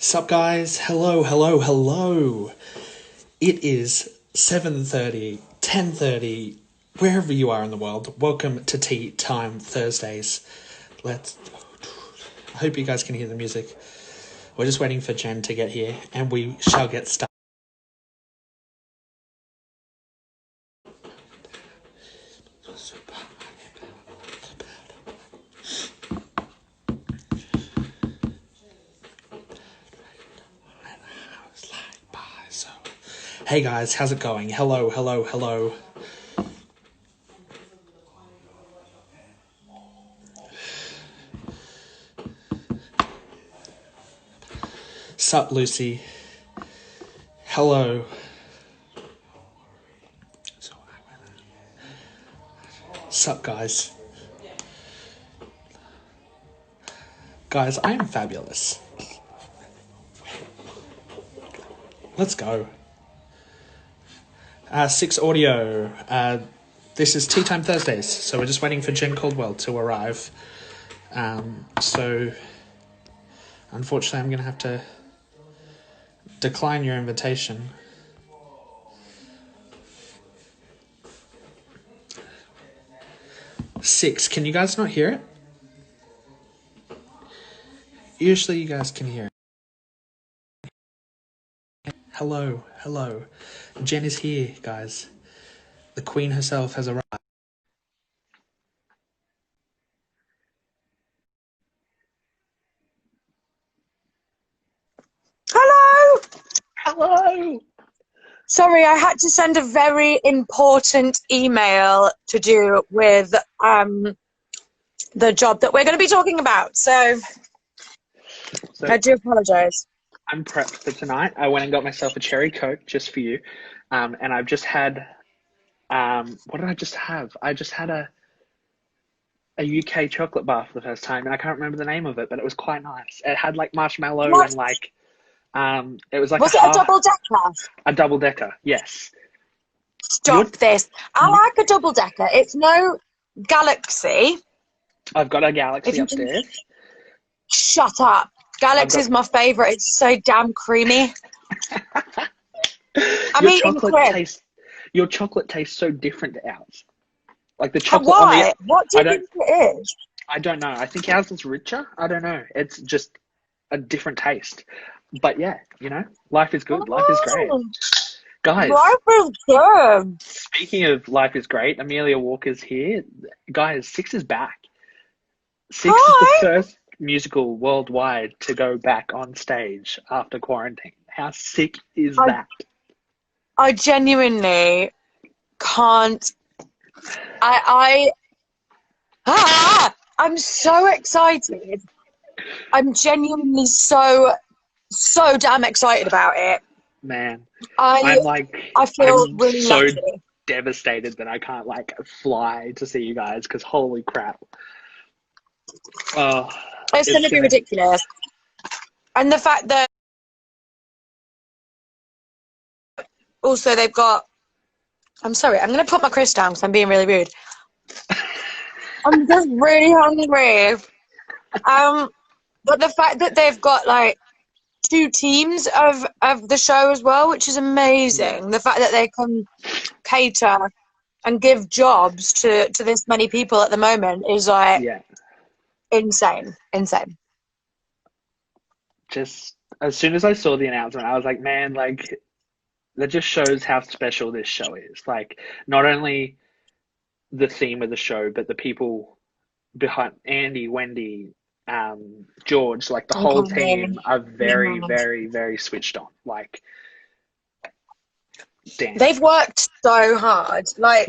Sup guys, hello. It is 7:30, 10:30, wherever you are in the world. Welcome to Tea Time Thursdays. I hope you guys can hear the music. We're just waiting for Jen to get here and we shall get started. Hey guys, how's it going? Hello. Sup, Lucy. Hello. Sup, guys. Guys, I am fabulous. Let's go. 6 audio. This is Tea Time Thursdays, so we're just waiting for Jen Caldwell to arrive. So, unfortunately, I'm going to have to decline your invitation. Six, can you guys not hear it? Usually you guys can hear it. Hello. Jen is here, guys. The Queen herself has arrived. Hello. Sorry, I had to send a very important email to do with the job that we're going to be talking about. So I do apologise. I'm prepped for tonight. I went and got myself a cherry Coke just for you. And I've just had, what did I just have? I just had a UK chocolate bar for the first time, and I can't remember the name of it, but it was quite nice. It had like marshmallow and like, it was like a double-decker? A double-decker, yes. Stop this. I like a double-decker. It's no Galaxy. I've got a Galaxy upstairs. Shut up. Galaxy's my favourite. It's so damn creamy. Your chocolate tastes so different to ours. Like the chocolate. Why? What do you think it is? I don't know. I think ours is richer. I don't know. It's just a different taste. But yeah, you know, life is good. Life is great. Guys. Life is good. Speaking of life is great, Amelia Walker's here. Guys, Six is back. Six is the first musical worldwide to go back on stage after quarantine. How sick is that? I genuinely can't. I'm so excited. I'm genuinely so damn excited about it. Man, I feel really so lucky. Devastated that I can't like fly to see you guys because holy crap. It's going to be ridiculous. And the fact that also they've got, I'm sorry, I'm going to put my Chris down because I'm being really rude. I'm just really hungry. But the fact that they've got like 2 teams of the show as well, which is amazing. The fact that they can cater and give jobs to this many people at the moment is like insane. Just as soon as I saw the announcement, I was like, man, like that just shows how special this show is. Like not only the theme of the show, but the people behind Andy, Wendy, George, like the whole team are very, very, very switched on. Like, damn. They've worked so hard. Like,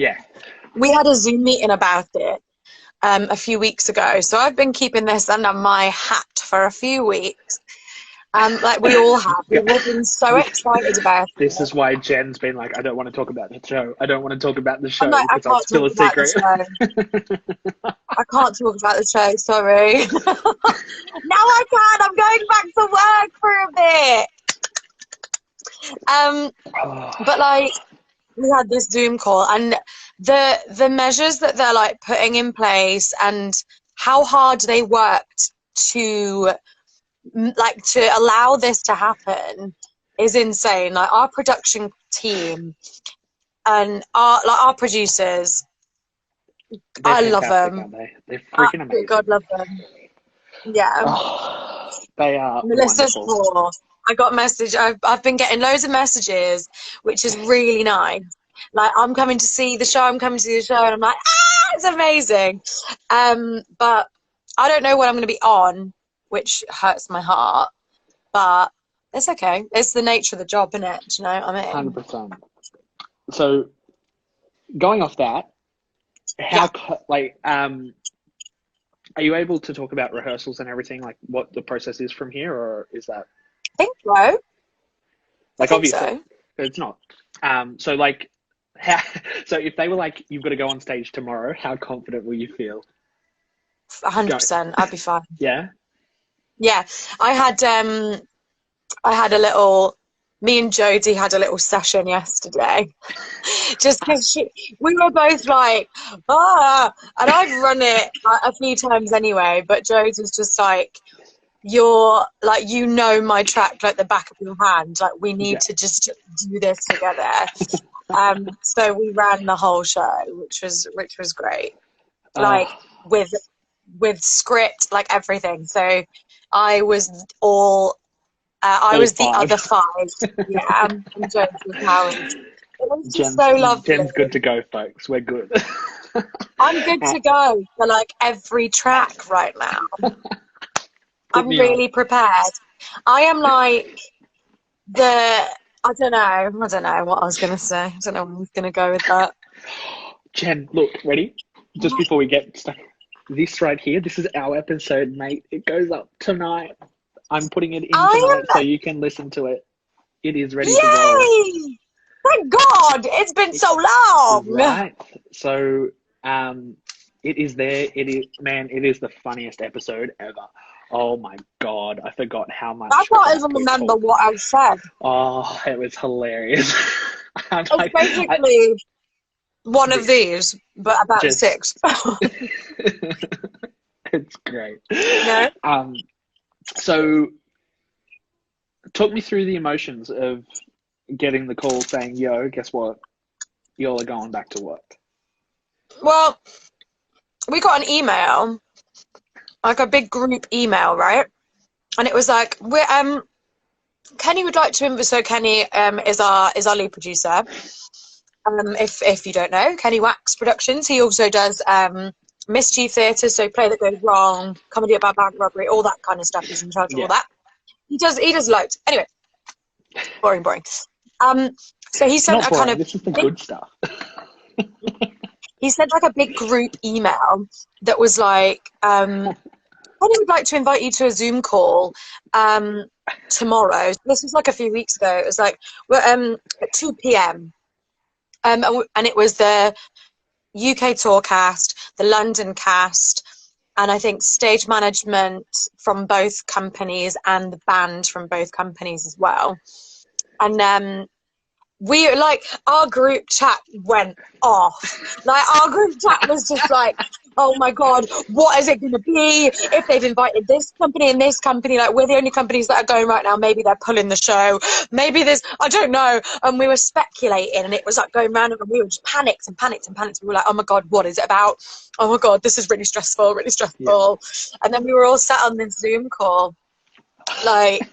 we had a Zoom meeting about it a few weeks ago. So I've been keeping this under my hat for a few weeks. Like we all have. We've all been so excited about it. This is why Jen's been like, I don't want to talk about the show. I don't want to talk about the show like, because it's still a secret. I can't talk about the show, sorry. Now I can. I'm going back to work for a bit. But like we had this Zoom call and the measures that they're like putting in place and how hard they worked to like, to allow this to happen is insane. Like, our production team and our producers, They're I love fantastic, them. aren't they? They're freaking amazing. God love them. Yeah. Oh, they are Melissa's wonderful. poor. I got a message. I've been getting loads of messages, which is really nice. Like, I'm coming to see the show. I'm coming to see the show, and I'm like, it's amazing. But I don't know what I'm going to be on, which hurts my heart. But it's okay. It's the nature of the job, isn't it? Do you know what I mean? 100%. So, going off that, are you able to talk about rehearsals and everything, like what the process is from here, or is that I think so. like, I think obviously so. it's not? So like, so if they were like, you've got to go on stage tomorrow, how confident will you feel? 100%. I'd be fine. Yeah. Yeah. I had a little. Me and Jodie had a little session yesterday, just because we were both like, and I've run it like, a few times anyway, but Jodie was just like, you're like, you know my track like the back of your hand, like we need Yeah. to just do this together. So we ran the whole show, which was great, like with script, like everything. So I was I was the other 5. Yeah, and James was Howard. It was just so lovely. Jen's good to go, folks. We're good. I'm good to go for like every track right now. I'm really prepared. I am like I don't know what I was going to say. I don't know where I was going to go with that. Jen, look, ready? Just before we get stuck, this right here, this is our episode, mate. It goes up tonight. I'm putting it in tonight so you can listen to it. It is ready to go. Yay! Thank God! It's been so long! Right. So, it is there. It is the funniest episode ever. Oh my God. I forgot how much. I can't even remember what I said. Oh, it was hilarious. It's basically one of these, but about 6. It's great. No? So, talk me through the emotions of getting the call saying, yo, guess what? Y'all are going back to work. Well, we got an email, like a big group email, right? And it was like, Kenny would like to so Kenny is our lead producer. If you don't know, Kenny Wax Productions. He also does Mischief Theatre, so Play That Goes Wrong, Comedy About Bank Robbery, all that kind of stuff. He's in charge of all that. He does loads. Anyway, boring. So he sent this is the good stuff. He sent like a big group email that was like, Kenny would like to invite you to a Zoom call tomorrow. This was like a few weeks ago. It was like at 2 p.m. And it was the UK tour cast, the London cast, and I think stage management from both companies and the band from both companies as well. And we, like, our group chat went off. Like, our group chat was just like, oh my God, what is it going to be? If they've invited this company and this company, like, we're the only companies that are going right now. Maybe they're pulling the show. Maybe there's, I don't know. And we were speculating, and it was like going round, and we were just panicked. We were like, oh my God, what is it about? Oh my God, this is really stressful. Yeah. And then we were all sat on this Zoom call, like,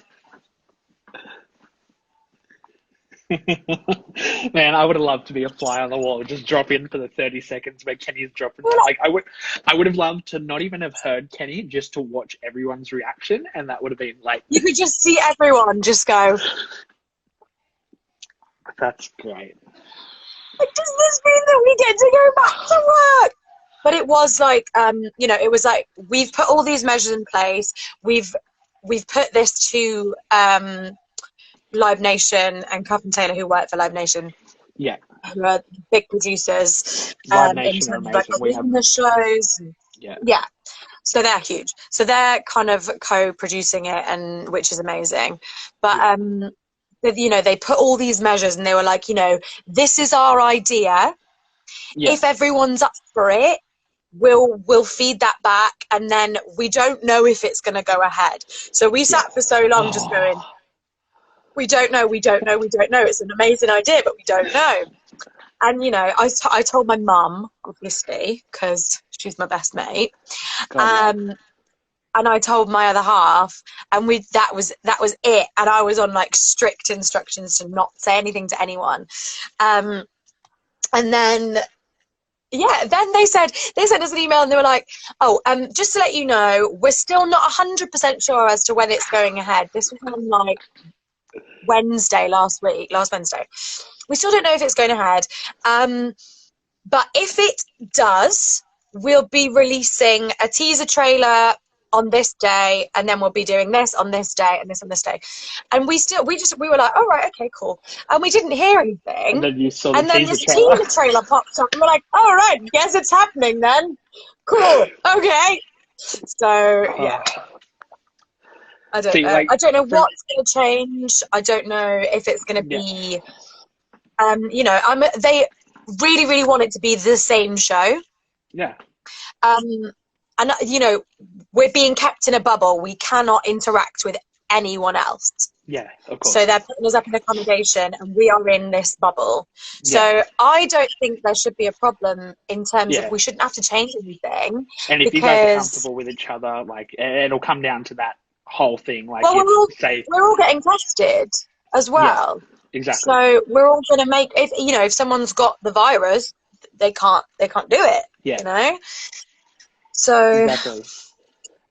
Man, I would have loved to be a fly on the wall, just drop in for the 30 seconds where Kenny's dropping. Like, I would have loved to not even have heard Kenny, just to watch everyone's reaction, and that would have been like, you could just see everyone just go, that's great. Like, does this mean that we get to go back to work? But it was like, it was like, we've put all these measures in place. We've put this to Live Nation and Cuff and Taylor, who work for Live Nation. Yeah. Who are big producers. Live Nation are amazing. We have the shows. Yeah. So they're huge. So they're kind of co-producing it, and which is amazing. But they put all these measures, and they were like, this is our idea. Yeah. If everyone's up for it, we'll feed that back, and then we don't know if it's going to go ahead. So we sat for so long just going, we don't know. It's an amazing idea, but we don't know. And, you know, I told my mum, obviously, because she's my best mate. And I told my other half, and that was it. And I was on like strict instructions to not say anything to anyone. And then, then they sent us an email, and they were like, "Oh, just to let you know, we're still not 100% sure as to when it's going ahead." This was on like last Wednesday. We still don't know if it's going ahead. But if it does, we'll be releasing a teaser trailer on this day, and then we'll be doing this on this day and this on this day. And we were like, all right, okay, cool. And we didn't hear anything. And then you saw this teaser trailer popped up, and we're like, all right, guess it's happening then. Cool. Okay. So yeah. I don't know. I don't know what's going to change. I don't know if it's going to be, you know, they really, really want it to be the same show. Yeah. And, you know, we're being kept in a bubble. We cannot interact with anyone else. Yeah, of course. So they're putting us up in accommodation, and we are in this bubble. So I don't think there should be a problem in terms of we shouldn't have to change anything. And if you guys are comfortable with each other, like, it'll come down to that whole thing. Like, well, we're all getting tested as well. Yeah, exactly. So we're all going to make, if someone's got the virus, they can't do it. Yeah. You know. So. Exactly.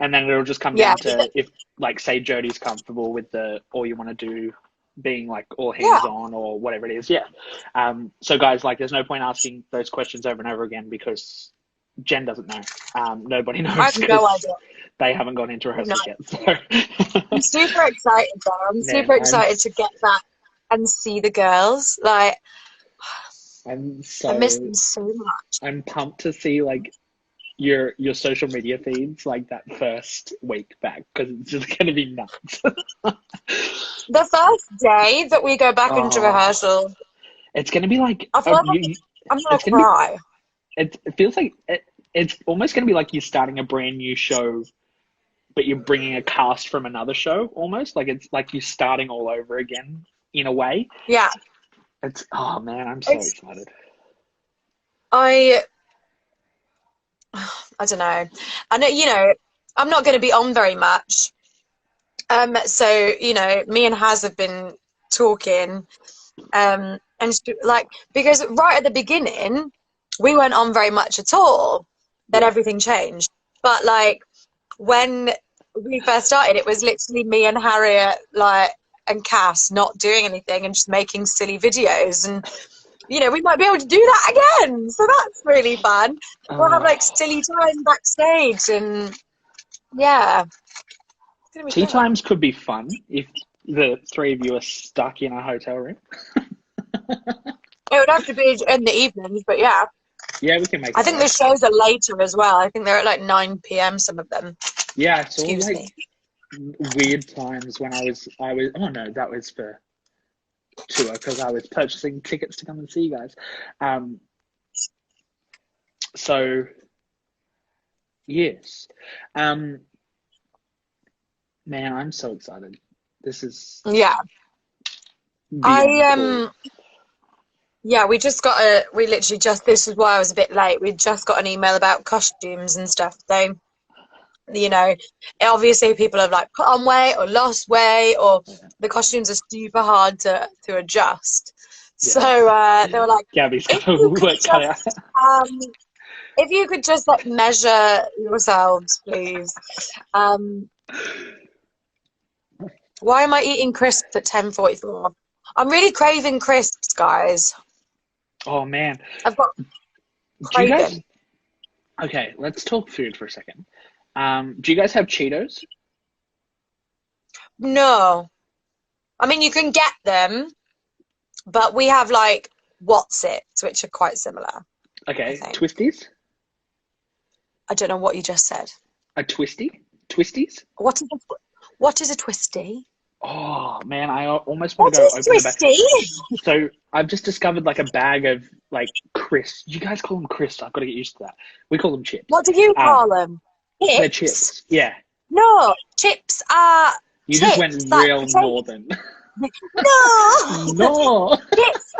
And then it'll just come down to if, like, say Jodie's comfortable with all you want to do being like all hands on or whatever it is. Yeah. So guys, like, there's no point asking those questions over and over again because Jen doesn't know. Nobody knows. I have no idea. They haven't gone into rehearsal yet. So. I'm super excited though. I'm super excited to get back and see the girls. Like, I miss them so much. I'm pumped to see like your social media feeds like that first week back because it's just going to be nuts. The first day that we go back into rehearsal, it's going to be like I feel like I'm going to cry. It feels like it's almost going to be like you're starting a brand new show, but you're bringing a cast from another show almost. Like it's like you're starting all over again in a way. Yeah. It's, oh man, I'm so excited. I don't know. I know, you know, I'm not going to be on very much. So, you know, me and Haz have been talking, and like, because right at the beginning, we weren't on very much at all. Then everything changed. But like, when we first started, it was literally me and Harriet, like, and Cass not doing anything and just making silly videos. And, you know, we might be able to do that again. So that's really fun. We'll have like silly time backstage, and yeah. Tea times could be fun if the three of you are stuck in a hotel room. It would have to be in the evenings, but yeah. Yeah, we can make it. I think the shows are later as well. I think they're at like 9 p.m. some of them. Yeah, I saw like weird times when I was oh no, that was for tour because I was purchasing tickets to come and see you guys. So yes. Man, I'm so excited. This is cool. Yeah, we literally just, this is why I was a bit late. We just got an email about costumes and stuff. So, you know, obviously people have like put on weight or lost weight, or the costumes are super hard to adjust. Yeah. So they were like, Gabby's got work cut out. If you could just like measure yourselves, please. Why am I eating crisps at 10:44? I'm really craving crisps, guys. Oh man, I've got craving. Okay, let's talk food for a second. Do you guys have Cheetos? No. I mean, you can get them, but we have like What's-Its, which are quite similar. Okay, Twisties? I don't know what you just said. A Twisty? Twisties? What is a Twisty? Oh man, I almost want What to go is open a bag. twisty? So I've just discovered like a bag of like crisps. You guys call them crisps. I've got to get used to that. We call them chips. What do you call them? They're Chips? chips. Yeah. No, chips are You just went chips, like real potato. northern. No! No. Chips,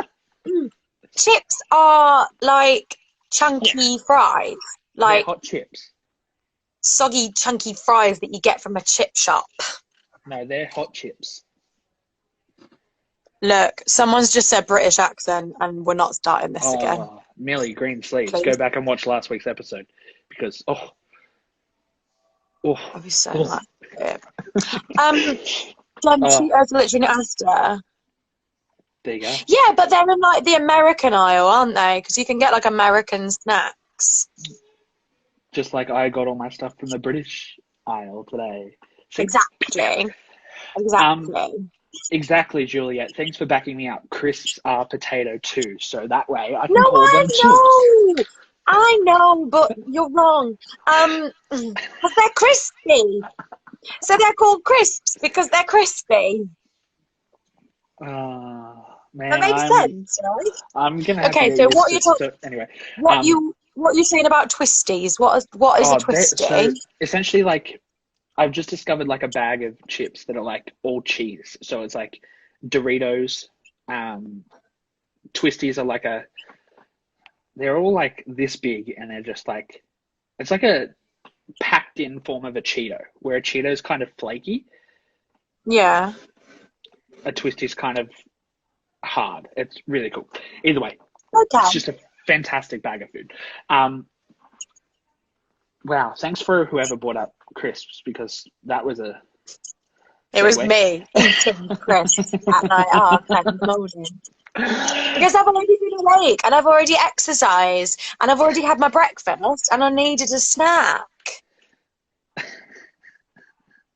chips are like chunky Yes. fries, They're like hot chips. soggy, chunky fries that you get from a chip shop. No, they're hot chips. Look, someone's just said British accent, and we're not starting this again. Oh, Millie, green sleeves. Please. Go back and watch last week's episode because I'll be so oh. much. Cheetos literally asked her. There you go. Yeah, but they're in like the American aisle, aren't they? Because you can get like American snacks. Just like I got all my stuff from the British aisle today. See? Exactly. Exactly, Juliet. Thanks for backing me up. Crisps are potato too, so that way I can No, call them chips. I know, but you're wrong. But they're crispy. So they're called crisps because they're crispy. Man, That makes sense, right? I'm gonna have Okay, to so go what use you this. Anyway, what you saying about twisties? What is a twisty? So essentially, like, I've just discovered like a bag of chips that are like all cheese. So it's like Doritos, Twisties are like they're all like this big, and they're just like, it's like a packed in form of a Cheeto, where a Cheeto is kind of flaky. Yeah. A Twisty's kind of hard. It's really cool. Either way, Okay. it's just a fantastic bag of food. Wow, thanks for whoever bought up crisps, because that was a It was me eating crisps at my 10 in the morning. Because I've already been awake and I've already exercised and I've already had my breakfast and I needed a snack.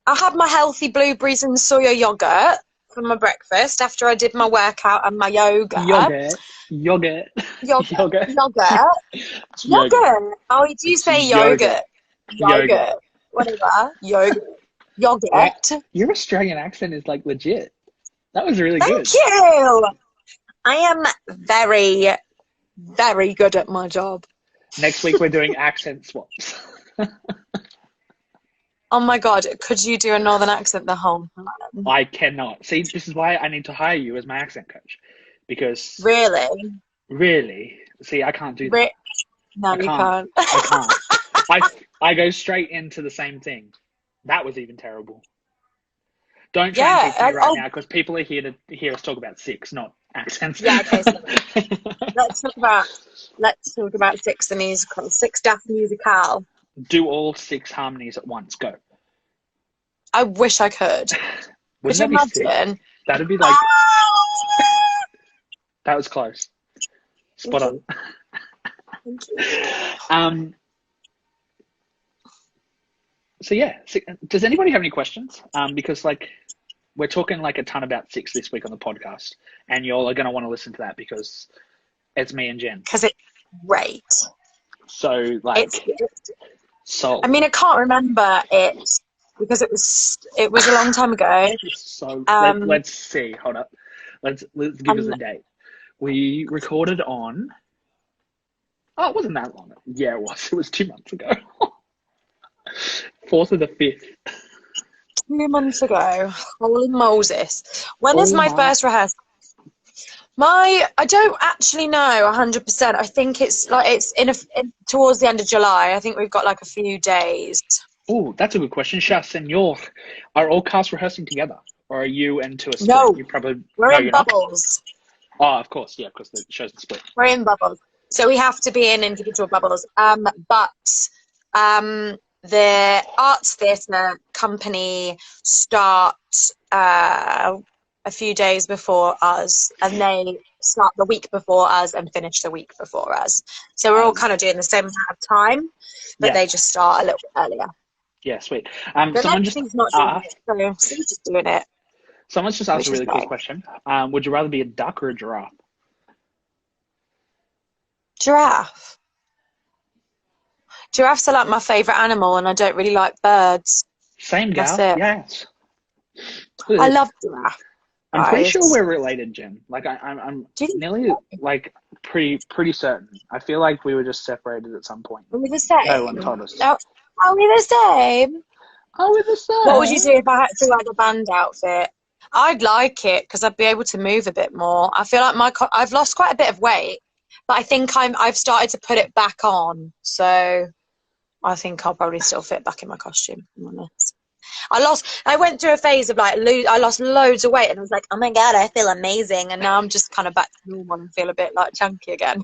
I had my healthy blueberries and soya yogurt for my breakfast after I did my workout and my yoga. Yogurt. Oh, do you say yogurt? Yogurt. Whatever. Yogurt. Wow. Your Australian accent is like legit. That was really good. Thank you. I am very, very good at my job. Next week we're doing accent swaps. Oh my God, could you do a northern accent the whole time? I cannot. See, this is why I need to hire you as my accent coach. Because Really? See, I can't do that. No, you can't. I can't. I go straight into the same thing. That was even terrible. Don't try and teach me right now, because people are here to hear us talk about Six, not accents. Yeah, okay, so let's talk about Six the musical. Six Daft Musical. Do all 6 harmonies at once. Go. I wish I could. Could you imagine? That'd be like... That was close. Spot on. Thank you. So yeah, does anybody have any questions? Because like, we're talking like a ton about Six this week on the podcast, and y'all are going to want to listen to that because it's me and Jen. Because it's great. So like, I mean, I can't remember it because it was a long time ago. So let's see. Hold up. Let's give us a date. We recorded on... Oh, it wasn't that long. Yeah, it was. It was 2 months ago. 4th of the 5th. 2 months ago. Holy Moses. When is my first rehearsal? I don't actually know 100%. I think it's towards the end of July. I think we've got like a few days. Oh, that's a good question. Cher Senor, are all cast rehearsing together? Or are you into a split? No, we're in bubbles. Oh, of course, yeah, because the show's a split. We're in bubbles. So we have to be in individual bubbles. But the Arts Theatre Company start a few days before us, and they start the week before us and finish the week before us. So we're all kind of doing the same amount of time, but they just start a little bit earlier. Yeah, sweet. Someone just not doing it, so she's just doing it. Someone's just asked a really cool question. Would you rather be a duck or a giraffe? Giraffe. Giraffes are like my favourite animal, and I don't really like birds. Same, gal. That's it. Yes. I love giraffe. I'm pretty Guys. sure we're related, Jen. Like I'm Do you think nearly like pretty certain. I feel like we were just separated at some point. we're the same? No one told us. No, are we the same? Oh, we're the same. What would you do if I had to wear the band outfit? I'd like it because I'd be able to move a bit more. I feel like I've lost quite a bit of weight, but I think I've started to put it back on. So I think I'll probably still fit back in my costume. If I'm honest. I went through a phase of like I lost loads of weight and I was like, oh my god, I feel amazing, and now I'm just kind of back to normal and feel a bit like chunky again.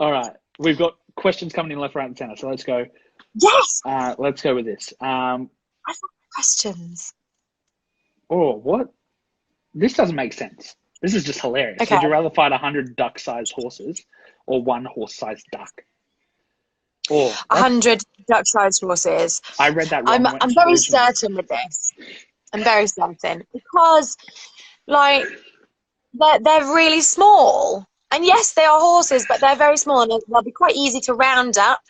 All right, we've got questions coming in left, right, and center. So let's go. Yes. Let's go with this. I have questions. Oh, what? This doesn't make sense. This is just hilarious. Okay. Would you rather fight 100 duck-sized horses or one horse-sized duck? Or 100 duck-sized horses. I read that wrong. I'm very certain with this. I'm very certain because, like, they're really small. And yes, they are horses, but they're very small, and they'll be quite easy to round up.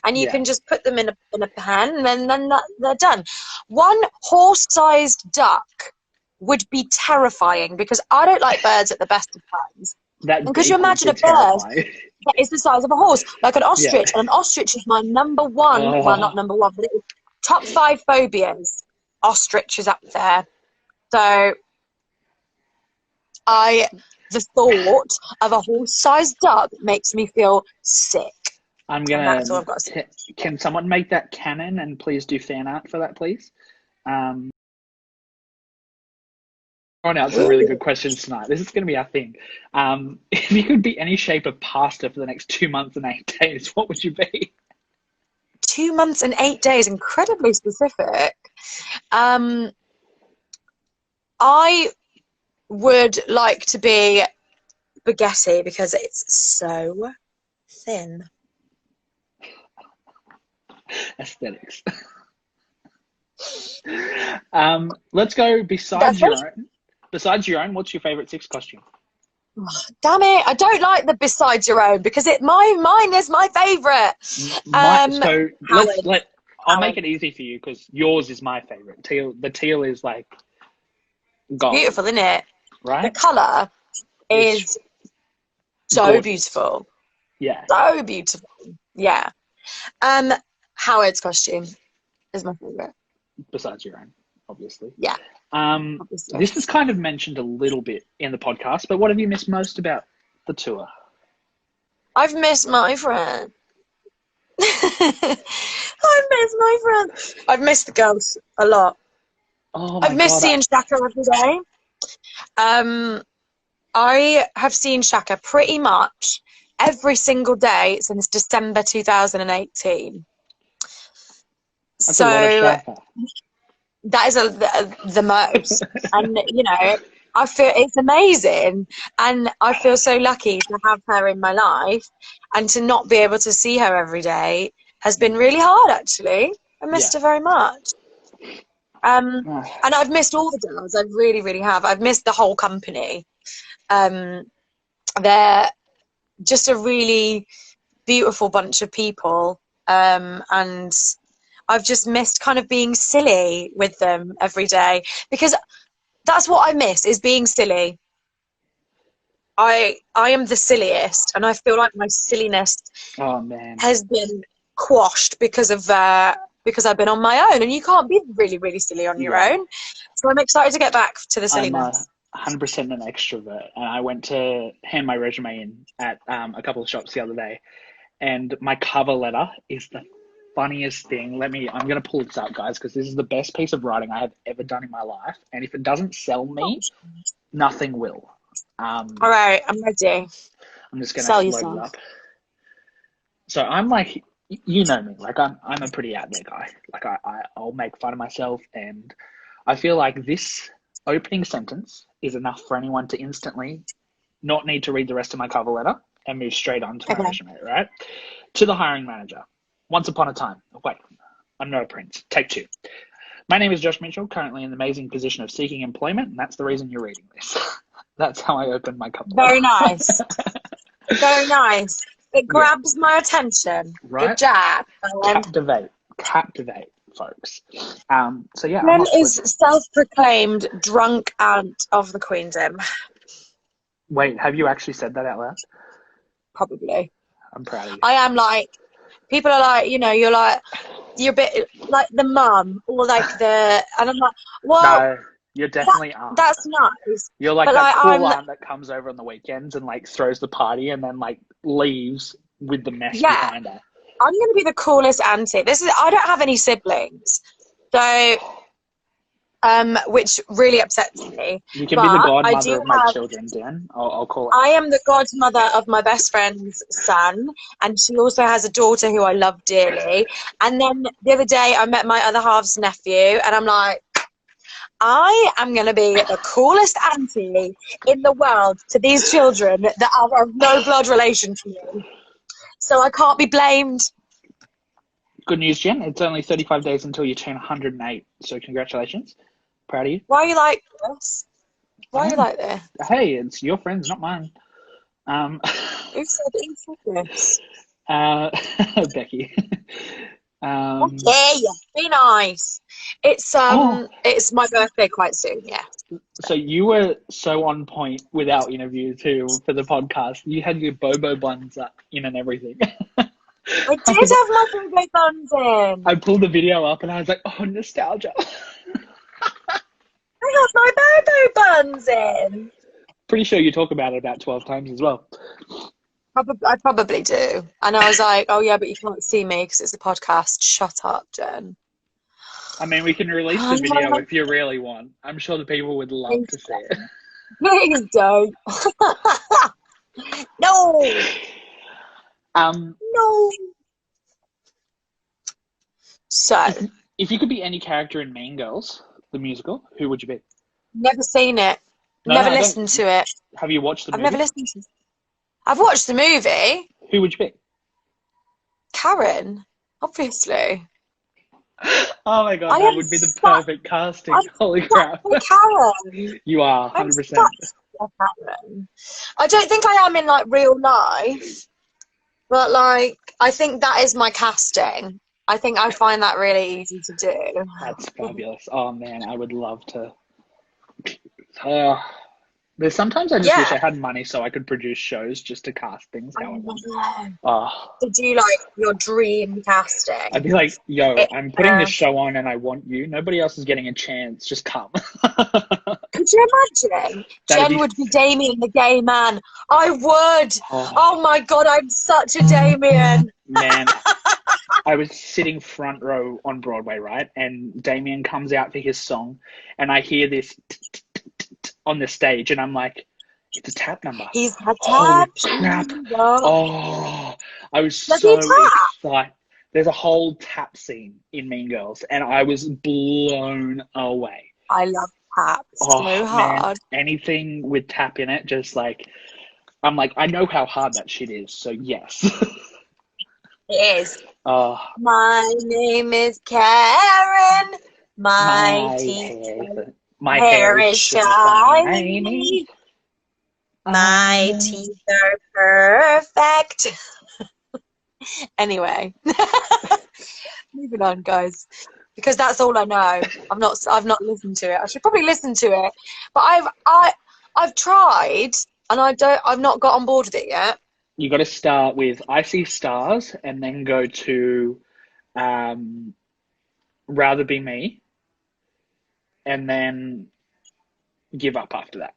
And you can just put them in a pan, and then they're done. One horse-sized duck would be terrifying because I don't like birds at the best of times. Because you imagine a bird that is the size of a horse, like an ostrich, and an ostrich is my number one. Oh. Well, not number one, but it is top 5 phobias. Ostrich is up there. So the thought of a horse-sized duck makes me feel sick. That's all I've got to say. Can someone make that canon and please do fan art for that, please? Throwing out some really good questions tonight. This is going to be our thing. If you could be any shape of pasta for the next 2 months and 8 days, what would you be? 2 months and 8 days, incredibly specific. I would like to be spaghetti because it's so thin. Aesthetics. Let's go besides your own. What's your favorite Six costume? Oh, damn it! I don't like the besides your own because mine is my favorite. I'll make it easy for you because yours is my favorite. The teal is like gold. Beautiful, isn't it? Right. The color is so gorgeous. Beautiful. Yeah. So beautiful. Yeah. Howard's costume is my favorite. Besides your own, obviously. Yeah. Obviously. This is kind of mentioned a little bit in the podcast, but what have you missed most about the tour? I've missed my friend. I've missed my friend. I've missed the girls a lot. Oh my I've missed seeing Shaka every day. I have seen Shaka pretty much every single day since December 2018. That's a lot of Shaka. That is the most. And, you know, I feel it's amazing. And I feel so lucky to have her in my life, and to not be able to see her every day has been really hard, actually. I missed her very much. And I've missed all the girls. I really, really have. I've missed the whole company. They're just a really beautiful bunch of people. And I've just missed kind of being silly with them every day, because that's what I miss, is being silly. I am the silliest, and I feel like my silliness has been quashed because I've been on my own, and you can't be really, really silly on your own. So I'm excited to get back to the silliness. I'm 100% an extrovert, and I went to hand my resume in at a couple of shops the other day, and my cover letter is the funniest thing. I'm going to pull this up, guys, because this is the best piece of writing I have ever done in my life, and if it doesn't sell me, nothing will. All right, I'm ready. I'm just going to load it up. So I'm like, you know me, like I'm a pretty out there guy. Like I'll make fun of myself, and I feel like this opening sentence is enough for anyone to instantly not need to read the rest of my cover letter and move straight on to my resume, right? To the hiring manager. Once upon a time. Wait, I'm not a prince. Take 2. My name is Josh Mitchell, currently in the amazing position of seeking employment, and that's the reason you're reading this. That's how I opened my cover letter. Very nice. Very nice. It grabs my attention. Right? Good job. Captivate. folks. So yeah, I'm Jen not is sure. self-proclaimed drunk aunt of the Queendom. Wait, have you actually said that out loud? Probably. I'm proud of you. I am like, people are like, you know, you're a bit like the mum or like and I'm like, well, No, you're definitely aunt. that's nice. You're like But that like, cool aunt that comes over on the weekends and like throws the party and then like leaves with the mess yeah, behind her. I'm going to be the coolest auntie. I don't have any siblings. So, which really upsets me. You can be the But I godmother do of my have, children, Dan. I'll call it. I am the godmother of my best friend's son, and she also has a daughter who I love dearly. And then the other day, I met my other half's nephew, and I'm like, I am going to be the coolest auntie in the world to these children that are of no blood relation to me. So I can't be blamed. Good news, Jen. It's only 35 days until you turn 108. So congratulations. Proud of you. Why are you like this? Why are you like this? Hey, it's your friends, not mine. Who said this? Becky. Okay, be nice. It's my birthday quite soon, yeah. So you were so on point with our interview too for the podcast. You had your bobo buns up in and everything. I did have my bobo buns in. I pulled the video up and I was like, oh, nostalgia. I have my bobo buns in. Pretty sure you talk about it about 12 times as well. I probably do. And I was like, oh yeah, but you can't see me because it's a podcast. Shut up, Jen. I mean, we can release the video if you really want. I'm sure the people would love to see it. Please don't. No. No. So, if you could be any character in Mean Girls, the musical, who would you be? never seen it. No, never listened to it. Have you watched the movie? I've never listened to it. I've watched the movie. Who would you be? Karen, obviously. Oh my god, that would be the perfect casting. Holy crap. Karen. You are, 100%. Karen. I don't think I am in like real life, but like I think that is my casting. I think I find that really easy to do. That's fabulous. Oh man, I would love to. There's sometimes I just wish I had money so I could produce shows just to cast things how I want. To do like your dream casting. I'd be like, yo, I'm putting this show on and I want you. Nobody else is getting a chance. Just come. Could you imagine? Jen would be Damien, the gay man. I would. Oh my god, I'm such a Damien. Man, I was sitting front row on Broadway, right? And Damien comes out for his song and I hear this on the stage and I'm like, it's a tap number. He's got tap. Crap. Oh, I was so excited. There's a whole tap scene in Mean Girls and I was blown away. I love tap so hard. Man, anything with tap in it, just like, I'm like, I know how hard that shit is, so yes. It is. My name is Karen. My hair is shiny. My teeth are perfect. Anyway, moving on, guys, because that's all I know. I've not listened to it. I should probably listen to it, but I've tried and I've not got on board with it yet. You got to start with I See Stars and then go to Rather Be Me and then Give Up after that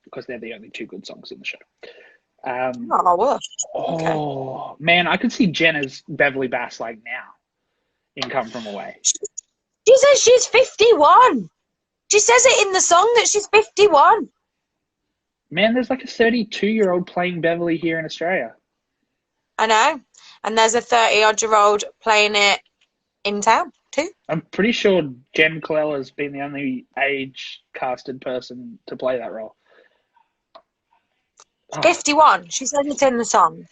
because they're the only two good songs in the show. Okay. Man, I could see Jen as Beverly Bass like now in Come From Away. She says she's 51. She says it in the song that she's 51. Man, there's like a 32-year-old playing Beverly here in Australia. I know. And there's a 30-odd-year-old playing it in town too. I'm pretty sure Jen Colella's been the only age-casted person to play that role. 51. She says it's in the song.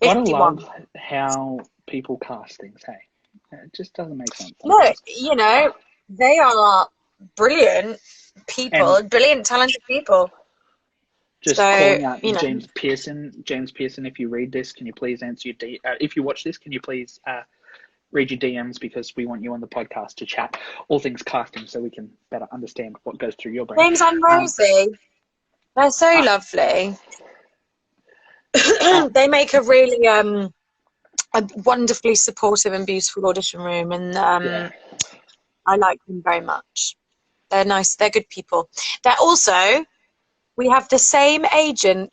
51. Gotta love how people cast things, hey? It just doesn't make sense. Look, you know, they are brilliant people, brilliant, talented people. Just calling out James Pearson. James Pearson, if you read this, can you please answer your if you watch this, can you please read your DMs because we want you on the podcast to chat all things casting so we can better understand what goes through your brain. James and Rosie, they're so lovely. They make a really a wonderfully supportive and beautiful audition room, and I like them very much. They're nice. They're good people. They're also, we have the same agent.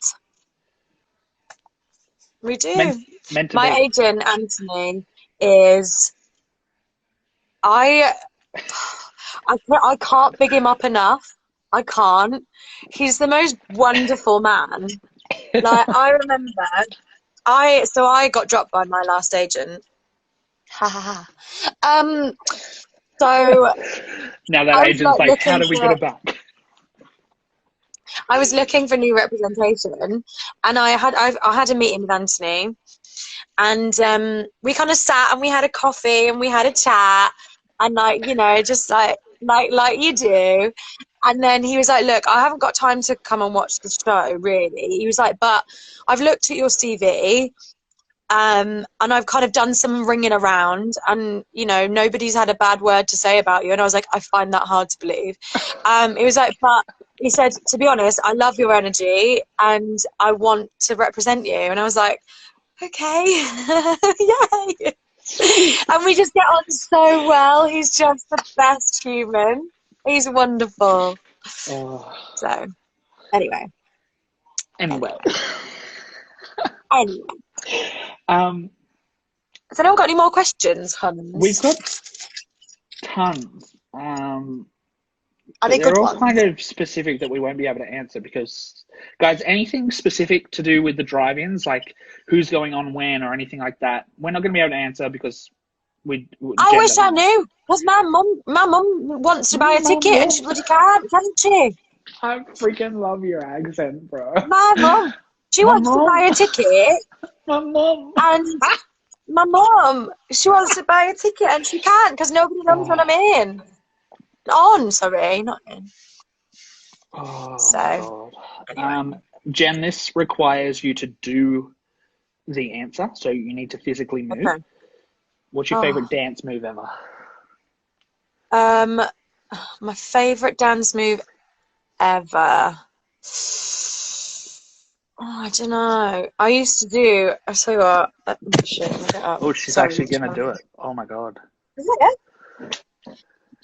We do. Meant to My be. agent, Anthony, is... I can't big him up enough. I can't. He's the most wonderful man. Like, I remember... I got dropped by my last agent. Ha ha ha. So... Now that agent's like, how do we get it back? I was looking for new representation, and I had a meeting with Anthony, and we kind of sat and we had a coffee and we had a chat, and like, you know, just like you do. And then he was like, look, I haven't got time to come and watch the show, really. He was like, but I've looked at your CV, and I've kind of done some ringing around, and, you know, nobody's had a bad word to say about you. And I was like, I find that hard to believe. He was like, but he said, to be honest, I love your energy and I want to represent you. And I was like, okay, yay. And we just get on so well. He's just the best human. He's wonderful. Oh. So, anyway. Anyway. Has anyone got any more questions, Hans? We've got tons. Are they they're good all ones? kind of specific that we won't be able to answer because, guys, anything specific to do with the drive-ins, like who's going on when or anything like that, we're not going to be able to answer because I wish I knew, because my mum wants to buy a ticket and she bloody can't she? I freaking love your accent, bro. My mum, she wants to buy a ticket. My mum. And my mum, she wants to buy a ticket and she can't because nobody knows when I'm in. Sorry, not in. Oh, so, anyway. Jen, this requires you to do the answer, so you need to physically move. Okay. What's your favorite dance move ever? My favorite dance move ever. I don't know. I used to do. I tell you what. Shit, oh, she's actually gonna do it. Oh my god. Is it?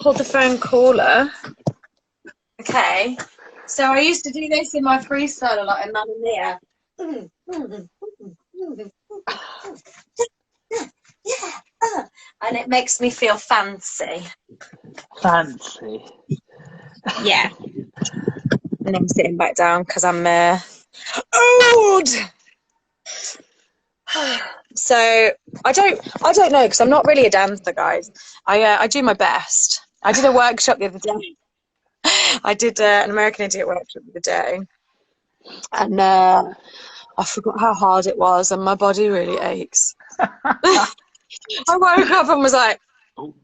Hold the phone caller. Okay. So I used to do this in my freestyle a lot in Mamma Mia. And it makes me feel fancy. Fancy. Yeah. And I'm sitting back down because I'm old. So I don't know because I'm not really a dancer, guys. I do my best. I did a workshop the other day. I did an American Idiot workshop the other day, and I forgot how hard it was, and my body really aches. I woke up and was like, oh.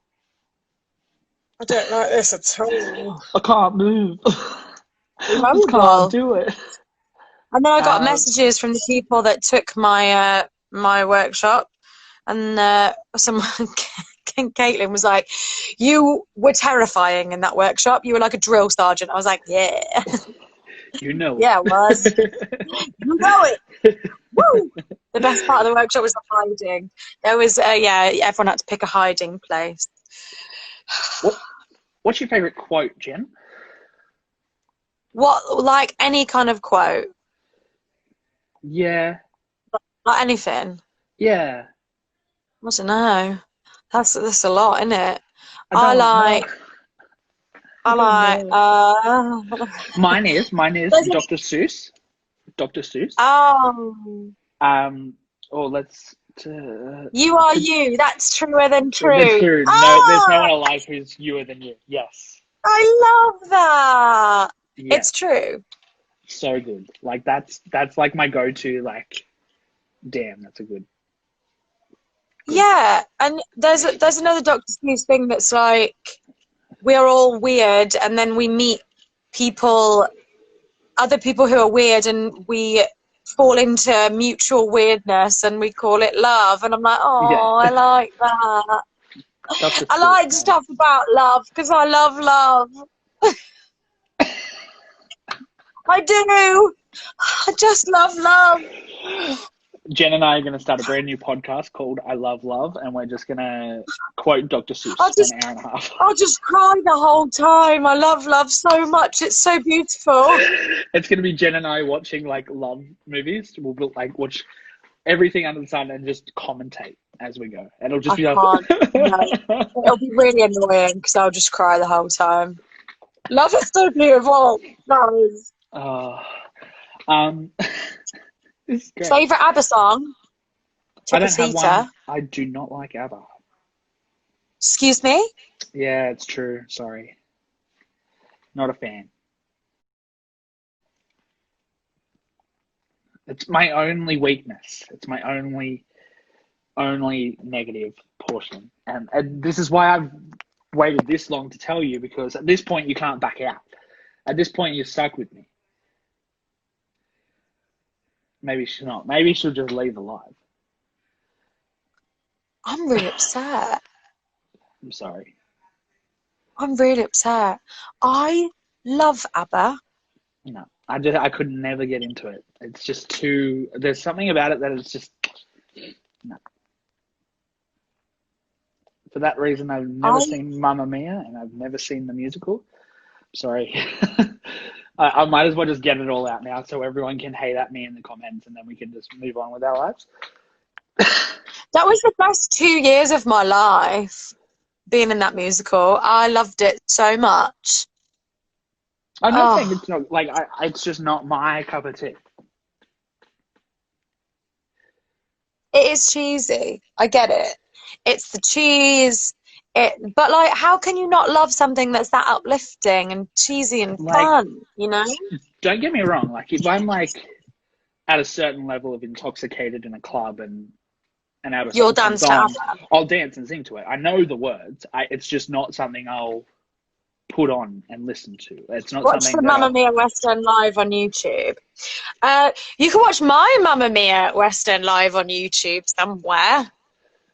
I don't like this at all. I can't move. I just can't do it. And then I got messages from the people that took my my workshop, and someone, Caitlin, was like, "You were terrifying in that workshop. You were like a drill sergeant." I was like, "Yeah." You know. Yeah, it was. You know it. Woo! The best part of the workshop was the hiding. There was, everyone had to pick a hiding place. What's your favourite quote, Jen? What, like any kind of quote? Yeah. Like anything? Yeah. I don't know. That's a lot, isn't it? Mine is Dr. Seuss. Dr. Seuss. Oh. Let's. You are you. That's truer than true. True. No, there's no one alive who's youer than you. Yes. I love that. Yeah. It's true. So good. Like that's like my go-to. Like, damn, that's a good. Yeah, and there's another Dr. Seuss thing that's like, we're all weird, and then we meet other people who are weird, and we fall into mutual weirdness and we call it love. And I'm like, Yeah. oh, I like that. That's a I sweet like name. stuff about love because I love love. I do. I just love love. Jen and I are going to start a brand new podcast called I Love Love, and we're just going to quote Dr. Seuss for an hour and a half. I'll just cry the whole time. I love love so much. It's so beautiful. It's going to be Jen and I watching like love movies. We'll like watch everything under the sun and just commentate as we go. And it'll just be like... No. It'll be really annoying because I'll just cry the whole time. Love is so beautiful. Guys. Favorite ABBA song? I don't have Tipacita. one. I do not like ABBA. Excuse me? Yeah, it's true. Sorry. Not a fan. It's my only weakness. It's my only negative portion. And this is why I've waited this long to tell you, because at this point you can't back out. At this point you're stuck with me. Maybe she's not. Maybe she'll just leave alive. I'm really upset. I'm sorry. I'm really upset. I love ABBA. No, I could never get into it. It's just too... There's something about it that is just... No. For that reason, I've never seen Mamma Mia, and I've never seen the musical. Sorry. I might as well just get it all out now so everyone can hate at me in the comments, and then we can just move on with our lives. That was the best 2 years of my life, being in that musical. I loved it so much. I'm not saying it's not, like, it's just not my cup of tea. It is cheesy. I get it. It's the cheese. But, like, how can you not love something that's that uplifting and cheesy and fun, you know? Don't get me wrong. Like, if I'm, like, at a certain level of intoxicated in a club and you'll dance to ABBA. I'll dance and sing to it. I know the words. It's just not something I'll put on and listen to. It's not watch something the Mamma Mia Western live on YouTube. You can watch my Mamma Mia Western live on YouTube somewhere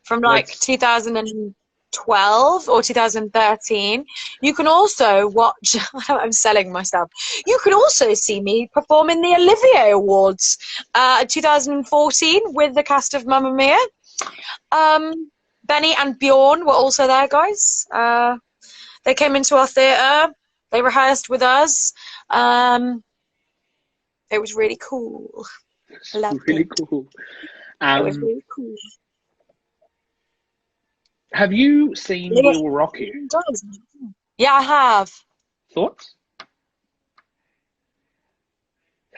from like 2012 or 2013. You can also watch... I'm selling myself. You can also see me perform in the Olivier Awards 2014 with the cast of Mamma Mia. Benny and Bjorn were also there, guys. They came into our theatre. They rehearsed with us. It was really cool. I loved really it. Cool. It was really cool. Have you seen We Will Rock You? Yeah, I have. Thoughts?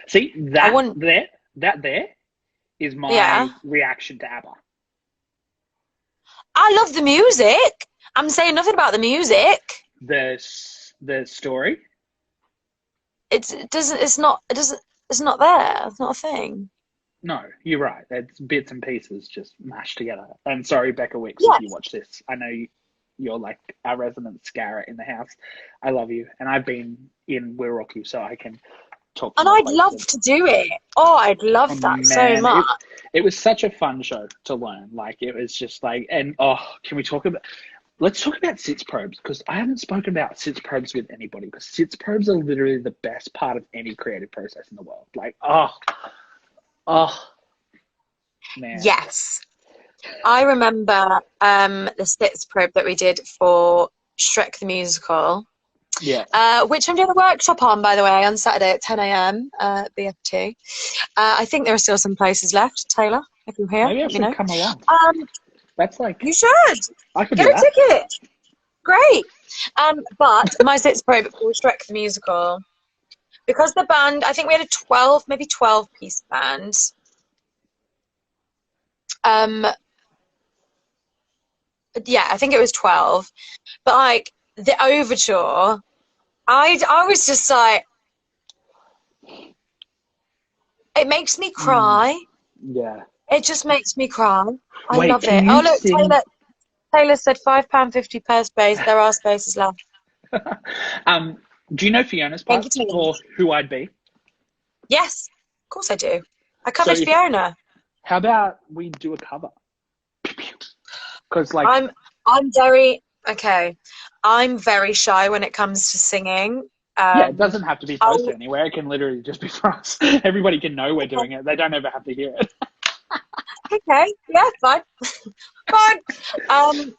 See, that there is my reaction to ABBA. I love the music. I'm saying nothing about the music. The story. It's not there. It's not a thing. No, you're right. It's bits and pieces just mashed together. And sorry, Becca Wicks, if you watch this. I know you're like our resident Scarra in the house. I love you. And I've been in We'll Rock You, so I can talk to and I'd love to do it. Oh, I'd love that so much. It was such a fun show to learn. Like, it was just like... And, can we talk about... Let's talk about sits probes, because I haven't spoken about sits probes with anybody, because sits probes are literally the best part of any creative process in the world. Like, man. Yes. I remember the sits probe that we did for Shrek the Musical. Yeah. Which I'm doing a workshop on, by the way, on Saturday at 10 a.m. at BFT. I think there are still some places left, Taylor, if you're here. Maybe I should come along. That's like... You should. I could get a ticket. Great. But my sits probe for Shrek the Musical, because the band, I think we had a 12 piece band. Yeah, I think it was 12. But like the overture, I was just like, it makes me cry. Yeah. It just makes me cry. I love it. Oh look, Taylor said £5.50 per space. There are spaces left. Do you know Fiona's part or Who I'd Be? Yes, of course I do. I covered So Fiona. how about we do a cover? Because like I'm very okay. I'm very shy when it comes to singing. yeah, it doesn't have to be I'll, posted anywhere. It can literally just be for us. Everybody can know we're doing it. They don't ever have to hear it. okay, yeah, fine, fine.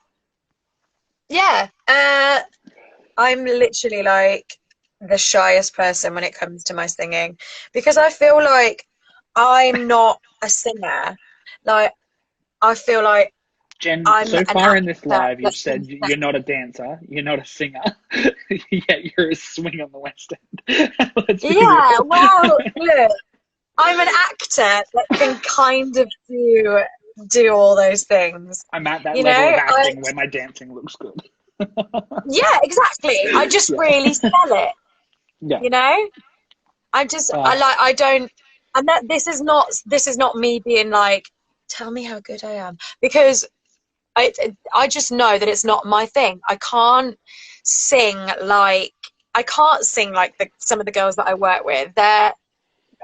Yeah. I'm literally like the shyest person when it comes to my singing because I feel like I'm not a singer. Like I feel like Jen, I'm so an far in this actor live, that you've can said you're not a dancer, you're not a singer, yet you're a swing on the West End. Let's be yeah, real. well, look, I'm an actor that can kind of do all those things. I'm at that You level of know, acting where my dancing looks good. yeah, exactly. I just Yeah, really sell it, yeah. you know? Uh, I don't, and that this is not me being like, tell me how good I am, because I just know that it's not my thing. Sing like I can't sing like some of the girls that I work with. They're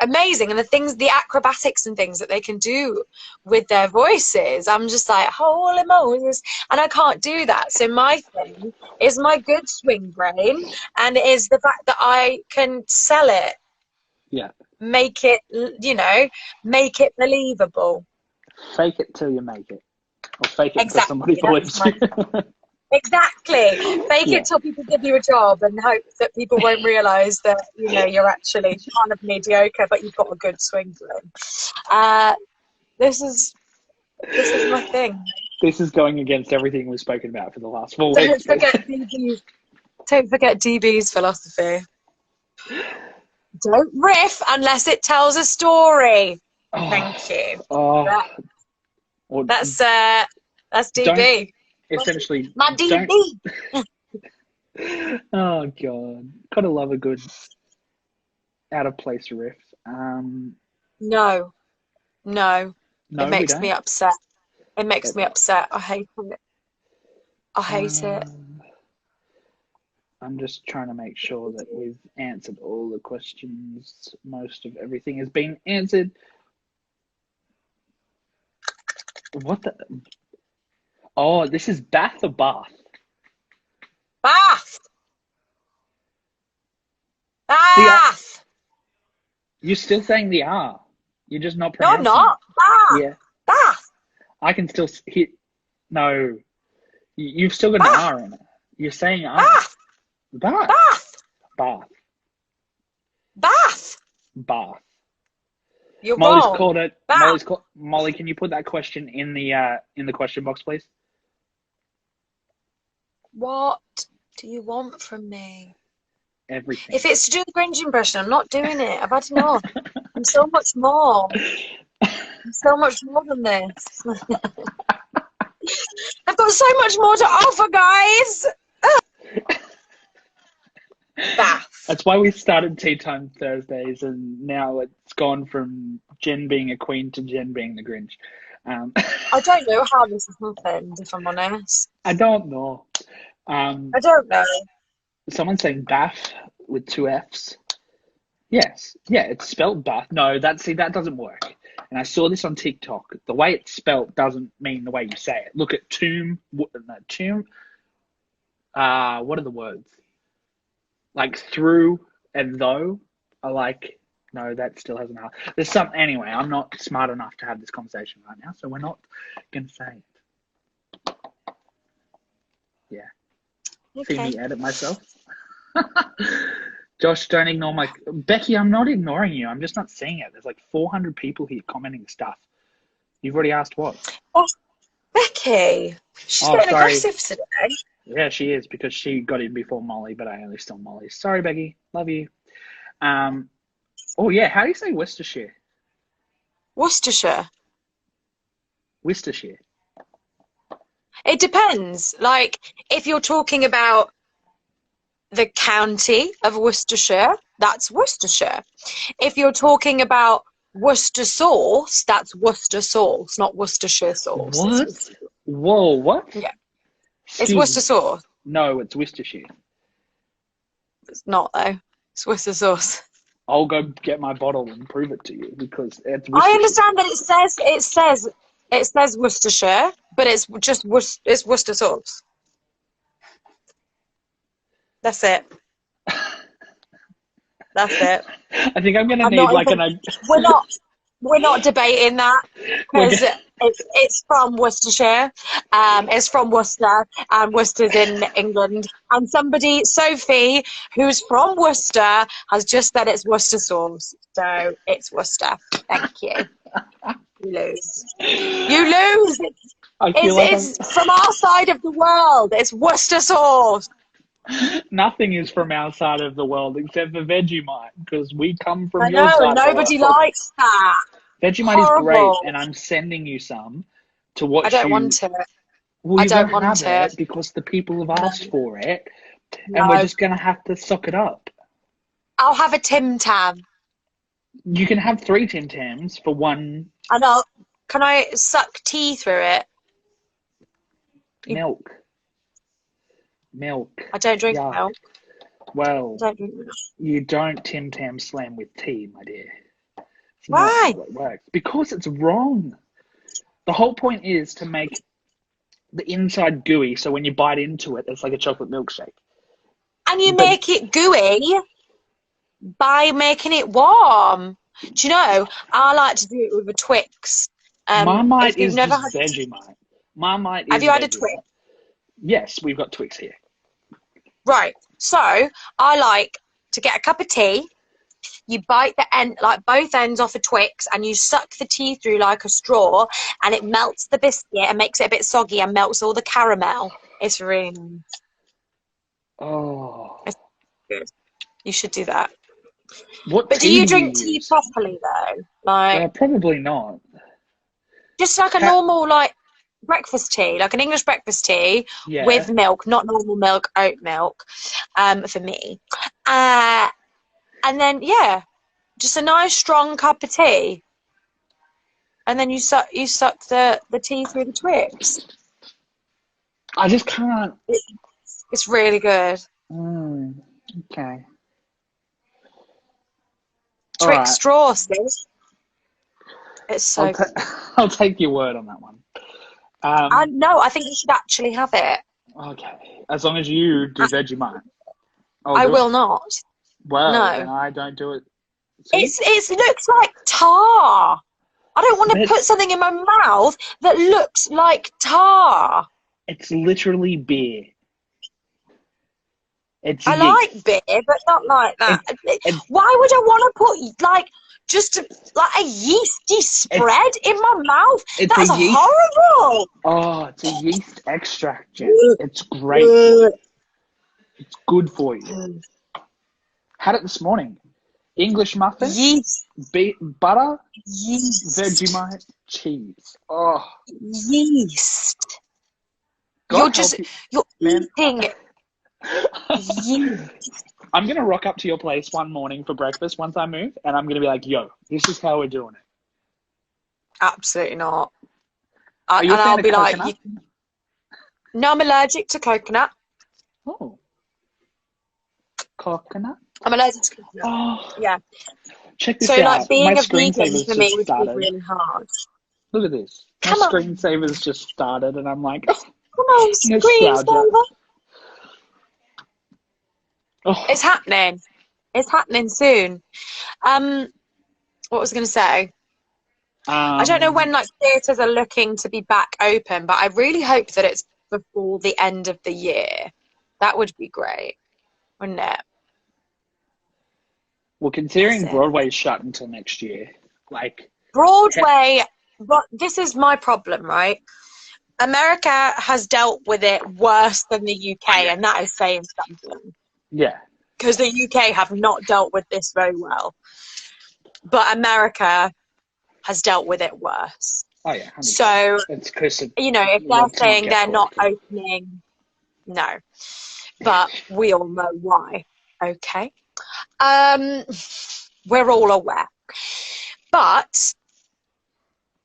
amazing, and the acrobatics and things that they can do with their voices, I'm just like, holy Moses, and I can't do that. So my thing is my good swing brain, and it is the fact that I can sell it, yeah. make it, make it believable. Fake it till you make it. Or fake it until somebody Exactly, that's believes my you. exactly. Fake Yeah. it till people give you a job and hope that people won't realise that, you're actually kind of mediocre, but you've got a good swing brain. This is my thing. This is going against everything we've spoken about for the last 4 Don't weeks. forget DB's. Don't forget DB's philosophy. Don't riff unless it tells a story. Oh, Thank you. oh, That, or that's don't, DB. essentially, My don't. DB. Oh, God. Gotta love a good out of place riff. No, no. It No, we makes me don't. upset. It makes It- me upset. I hate it. I hate it. I'm just trying to make sure that we've answered all the questions. Most of everything has been answered. What the? Oh, this is Bath or Bath? Bath. The Bath. You're still saying the R. You're just not No, I'm pronouncing it. not. Bath. Yeah, Bath. I can still hit. No, you've still got an Bath. R in it. You're saying R. Bath. Bath. Bath. Bath. Bath. Bath. You're Molly's wrong. called it. Bath. Molly, can you put that question in the question box, please? What do you want from me? Everything. If it's to do the Grinch impression, I'm not doing it. I've had enough. I'm so much more. I'm so much more than this. I've got so much more to offer, guys. Bath. That's why we started Tea Time Thursdays, and now it's gone from Jen being a queen to Jen being the Grinch. I don't know how this has happened, if I'm honest. I don't know. I don't know. Someone's saying Bath with 2 F's. Yes, yeah, it's spelled Bath. No, that doesn't work. And I saw this on TikTok. The way it's spelled doesn't mean the way you say it. Look at tomb. What are the words? Like through and though are like, no, that still hasn't happened. There's some, anyway, I'm not smart enough to have this conversation right now, so we're not going to say it. Yeah. Okay. See me edit myself. Josh, don't ignore my... Becky, I'm not ignoring you. I'm just not seeing it. There's like 400 people here commenting stuff. You've already asked what? Oh, Becky. She's getting aggressive today. Yeah, she is, because she got in before Molly, but I only stole Molly. Sorry, Becky. Love you. Oh, yeah. How do you say Worcestershire? Worcestershire. Worcestershire. It depends. Like, if you're talking about the county of Worcestershire, that's Worcestershire. If you're talking about Worcester sauce, that's Worcester sauce, not Worcestershire sauce. What? Whoa, what? Yeah. It's Worcester sauce. No, it's Worcestershire. It's not, though. It's Worcester sauce. I'll go get my bottle and prove it to you because it's I Worcestershire. understand that it says Worcestershire, but it's just it's Worcester sauce. That's it. That's it. I think I'm gonna I'm need not like even, we're not debating that we're because it's from Worcestershire. It's from Worcester, and Worcester's in England. And Sophie, who's from Worcester, has just said it's Worcester sauce. So it's Worcester. Thank you. You lose. You lose. I feel like It's from our side of the world. It's Worcester sauce. nothing is from our side of the world except for Vegemite because we come from I your know, side and of the nobody world. likes that. Vegemite is great, Horrible. and I'm sending you some to watch I don't you. want it. Well, I you don't don't want have it. it because the people have asked for it, and No. we're just gonna have to suck it up. I'll have a Tim Tam. You can have 3 Tim Tams for one And can I suck tea through it? milk. I don't drink Yuck. milk. Well, I don't drink milk. you don't Tim Tam slam with tea, my dear. It's Why? not how it works. Because it's wrong. The whole point is to make the inside gooey, so when you bite into it, it's like a chocolate milkshake. And you But- make it gooey by making it warm. Do you know, I like to do it with a Twix. Marmite if you've is never just Vegemite. Marmite is Have you had a Vegemite. Twix? Yes, we've got Twix here. Right. So I like to get a cup of tea. You bite the end, like both ends off a Twix, and you suck the tea through like a straw, and it melts the biscuit and makes it a bit soggy and melts all the caramel. It's really nice. Oh. It's good. You should do that. What But do tea you do drink tea use? properly though? Like Probably not. just like a normal like breakfast tea, like an English breakfast tea Yeah. with milk, not normal milk, oat milk, for me. And then just a nice strong cup of tea. And then you suck the tea through the Twix. I just can't. It's really good. Okay. Twix All right. straw, sis. It's so good. I'll take your word on that one. No, I think you should actually have it. Okay. As long as you do Vegemite. I will not. Well, No. then I don't do it. See? It looks like tar. I don't want to put something in my mouth that looks like tar. It's literally beer. It's I like beer, but not like that. Why would I want to put like just like a yeasty spread in my mouth? That's horrible. Oh, it's a yeast extract, Jen. It's great. It's good for you. Had it this morning. English muffin, yeast, butter, yeast, Vegemite, cheese. Oh, yeast. God You're eating yeast. I'm gonna rock up to your place one morning for breakfast once I move, and I'm gonna be like, "Yo, this is how we're doing it." Absolutely not. Are you a fan I'll of be like, coconut? no, I'm allergic to coconut. Oh, coconut. I'm allergic to coconut. Oh, Yeah. check this So out. like being My a vegan screensaver's for me just would be started. really hard. Look at this. My Come on. screensaver's just started, and I'm like, Come on, screensaver. Oh. It's happening. It's happening soon. What was I going to say? I don't know when like theatres are looking to be back open, but I really hope that it's before the end of the year. That would be great, wouldn't it? Well, considering Broadway's shut until next year, like Broadway, but this is my problem, right? America has dealt with it worse than the UK, and that is saying something. Yeah. Because the UK have not dealt with this very well. But America has dealt with it worse. Oh, yeah. 100%. So, it's because you know, if they're saying they're not opening, no. But we all know why, okay? We're all aware. But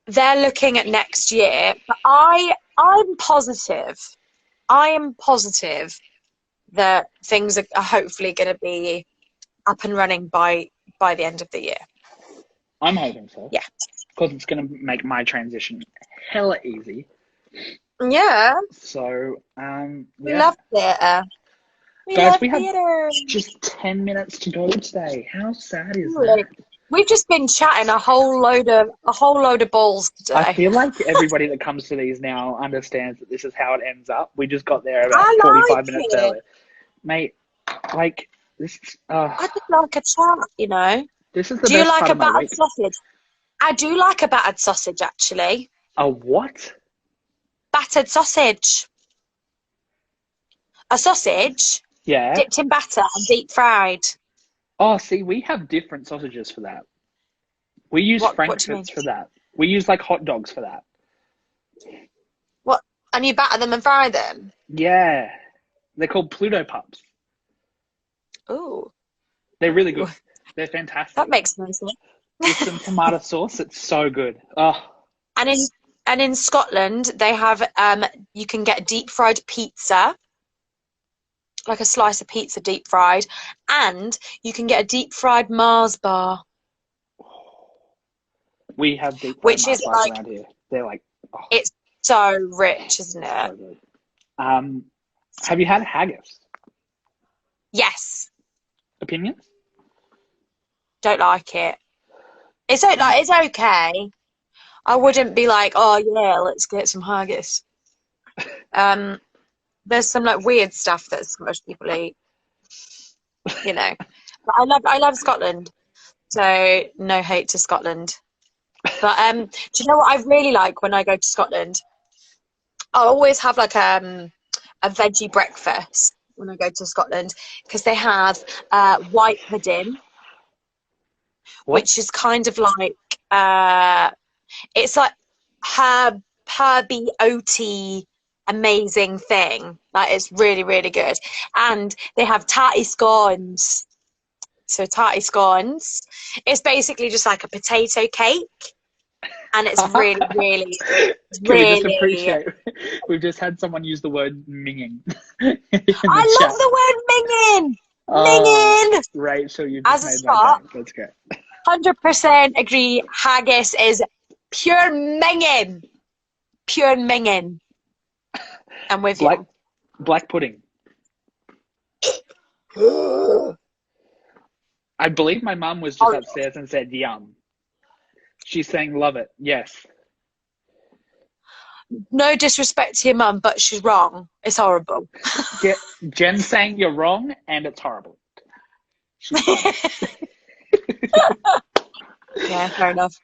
they're looking at next year. But I'm positive. I am positive that things are hopefully going to be up and running by by the end of the year. I'm hoping so. Yeah. Because it's going to make my transition hella easy. Yeah. So, We yeah. love theatre. Guys, we have theatre. just 10 minutes to go today. How sad is that? We've just been chatting a whole load of balls today. I feel like everybody that comes to these now understands that this is how it ends up. We just got there about 45 minutes earlier. Mate, like, this I just like a chat, you know. This is the Do you best like part a of my battered week. sausage? I do like a battered sausage, actually. A what? Battered sausage. A sausage Yeah. dipped in batter and deep fried. Oh, see, we have different sausages for that. We use What do you frankfurts mean? for that. We use like hot dogs for that. What? And you batter them and fry them? Yeah. They're called Pluto Pups. Ooh, They're really good. They're fantastic. that makes no sense. With some tomato sauce, it's so good. Oh, And in Scotland, they have you can get deep fried pizza, like a slice of pizza deep fried, and you can get a deep fried Mars bar. we have deep fried Which is Mars bars like- around here. They're like, oh, It's so rich, isn't so it? good. Have you had haggis? Yes. Opinions? Don't like it. It's okay. I wouldn't be like, oh yeah, let's get some haggis. There's some like weird stuff that Scottish people eat, you know. But I love Scotland, so no hate to Scotland. But do you know what I really like when I go to Scotland? I always have like a veggie breakfast when I go to Scotland because they have white pudding, which is kind of like it's like herby oaty amazing thing. Like it's really, really good. And they have tarty scones. So tarty scones, it's basically just like a potato cake, and it's really, really, Can we just really. appreciate? We've just had someone use the word minging. I love the word minging. Minging. Rachel, you've As just a made my Scot, day. Let's go. 100% agree. Haggis is pure minging. Pure minging. I'm with you. Black pudding. I believe my mum was just upstairs and said yum. She's saying love it. Yes. No disrespect to your mum, but she's wrong. It's horrible. Yeah, Jen's saying you're wrong and it's horrible. She's Yeah, fair enough.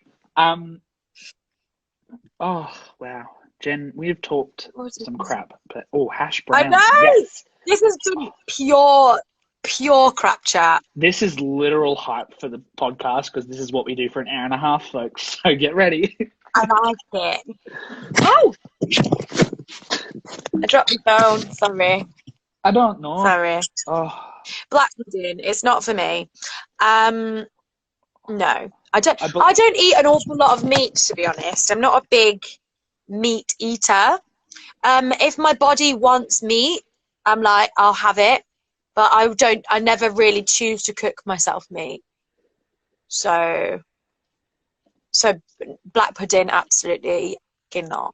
Oh wow, Jen, we've talked some crap, but hash I browns. know. Yes. This has been pure crap chat. This is literal hype for the podcast because this is what we do for an hour and a half, folks. So get ready. I like it. Oh! I dropped my phone. Sorry. I don't know. Sorry. Oh. Black pudding. It's not for me. No, I don't eat an awful lot of meat, to be honest. I'm not a big meat eater. If my body wants meat, I'm like, I'll have it. But I never really choose to cook myself meat. So black pudding, absolutely not.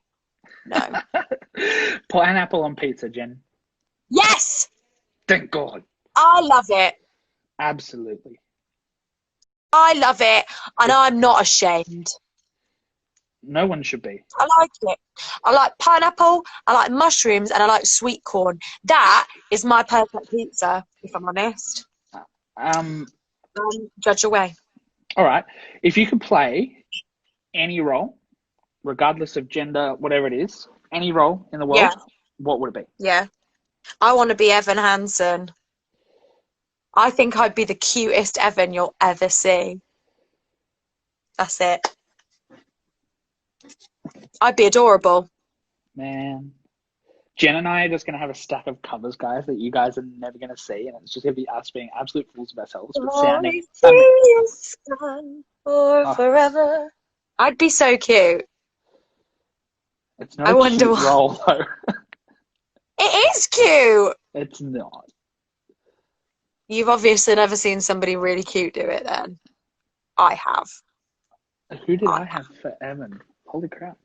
No. Pineapple on pizza, Jen. Yes! Thank God. I love it. Absolutely. I love it. And I'm not ashamed. No one should be. I like it. I like pineapple, I like mushrooms, and I like sweet corn. That is my perfect pizza, if I'm honest. Judge away. All right. If you could play any role, regardless of gender, whatever it is, any role in the world, what would it be? Yeah. I want to be Evan Hansen. I think I'd be the cutest Evan you'll ever see. That's it. I'd be adorable. Man. Jen and I are just going to have a stack of covers, guys, that you guys are never going to see, and it's just going to be us being absolute fools of ourselves, but sounding... forever. I'd be so cute. It's not a cute role, though. It is cute. It's not. You've obviously never seen somebody really cute do it, then. I have. Who did I have for Evan? Holy crap.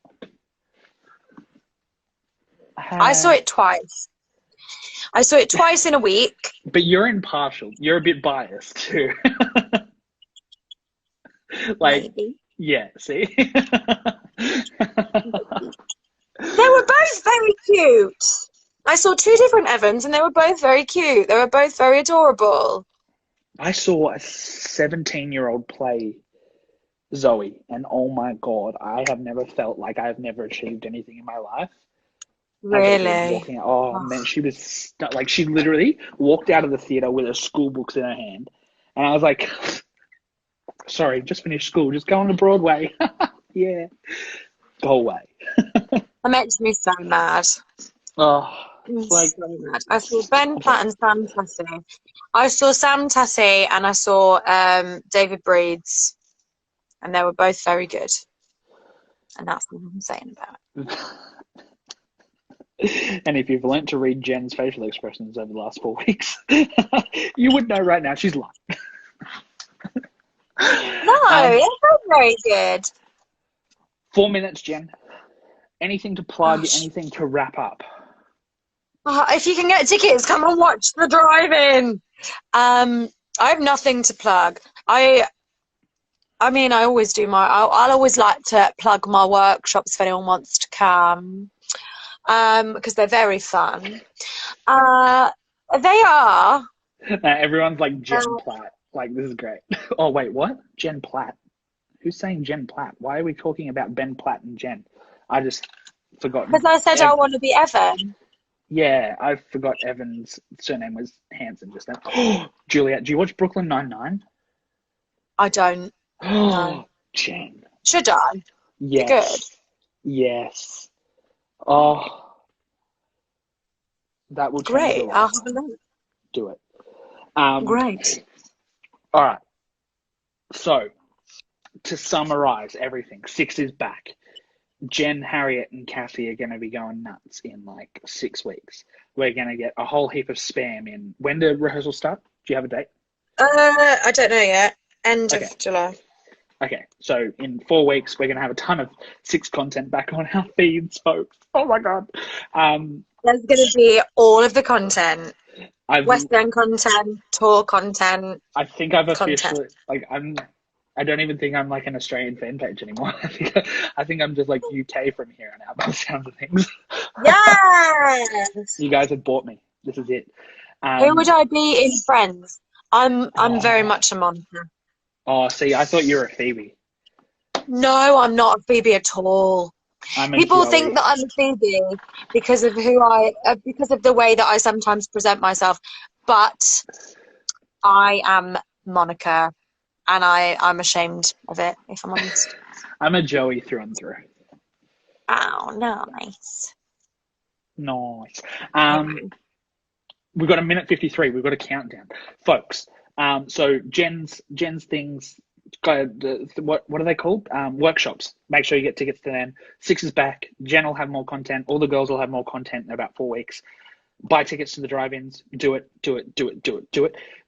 I saw it twice. I saw it twice in a week. But you're impartial. You're a bit biased too. Like, Maybe. yeah, see? They were both very cute. I saw 2 different Evans and they were both very cute. They were both very adorable. I saw a 17-year-old play Zoe, and oh my God, I have never felt like I've never achieved anything in my life. Really? Walking out. Oh, man, she was like, she literally walked out of the theater with her school books in her hand. And I was like, sorry, just finished school. Just go on to Broadway. Yeah. Go away. That makes me so mad. Oh, Like, so mad. I saw Ben Platt and Sam Tassie. I saw Sam Tassie and I saw David Breeds, and they were both very good. And that's what I'm saying about it. And if you've learnt to read Jen's facial expressions over the last 4 weeks, you would know right now she's lying. No, it was very good. 4 minutes, Jen. Anything to plug, anything to wrap up? If you can get tickets, come and watch the drive-in. I have nothing to plug. I mean, I always do I'll always like to plug my workshops if anyone wants to come, because they're very fun. They are. Everyone's like Jen Platt. Like, this is great. Oh, wait, what? Jen Platt. Who's saying Jen Platt? Why are we talking about Ben Platt and Jen? I just forgot. Because I said I want to be Evan. Yeah, I forgot Evan's surname was Hanson just then. Juliet, do you watch Brooklyn Nine-Nine? I don't. No. Jen. Should I? Yes. Good. Yes. Oh. That would Great. change a lot. I'll have a look. Do it. Great. All right. So, to summarize everything, 6 is back. Jen, Harriet, and Cassie are going to be going nuts in like 6 weeks. We're going to get a whole heap of spam in. When do rehearsals start? Do you have a date? I don't know yet. End of July. Okay, so in 4 weeks, we're going to have a ton of 6 content back on our feeds, folks. Oh my God. There's going to be all of the content. West End content, tour content. I think I've officially, like, I don't even think I'm like an Australian fan page anymore. I think I'm just like UK from here on out by the sounds of things. Yes! You guys have bought me. This is it. Who would I be in Friends? I'm very much a Monica. Oh, see, I thought you were a Phoebe. No, I'm not a Phoebe at all. People think that I'm a Phoebe because of because of the way that I sometimes present myself, but I am Monica. And I'm ashamed of it, if I'm honest. I'm a Joey through and through. Oh, nice. Nice. We've got 1:53. We've got a countdown, folks. So Jen's things. What are they called? Workshops. Make sure you get tickets to them. 6 is back. Jen will have more content. All the girls will have more content in about 4 weeks. Buy tickets to the drive-ins. Do it.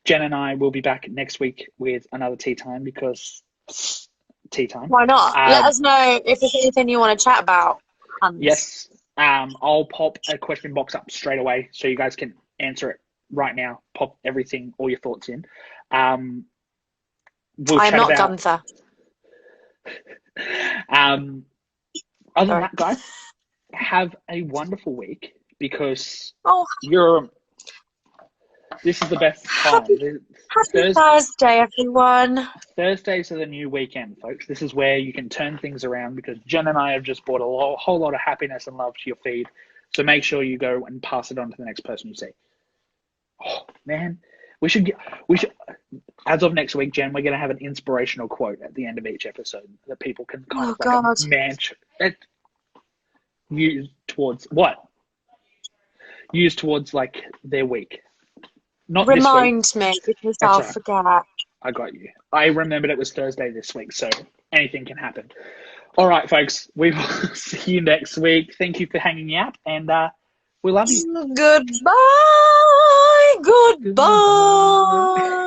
Jen and I will be back next week with another tea time because tea time. Why not? Let us know if there's anything you want to chat about. Yes. I'll pop a question box up straight away so you guys can answer it right now. Pop everything, all your thoughts in. I'm not Gunther. Other than that, guys, have a wonderful week. Because this is the best time. Happy Thursday, everyone. Thursdays are the new weekend, folks. This is where you can turn things around because Jen and I have just brought a whole lot of happiness and love to your feed. So make sure you go and pass it on to the next person you see. Oh, man. We should, as of next week, Jen, we're going to have an inspirational quote at the end of each episode that people can kind of use towards what? Used towards like their week. Not remind me because I'll forget. I got you. I remembered it was Thursday this week, so anything can happen. All right, folks. We will see you next week. Thank you for hanging out, and we love you. Goodbye.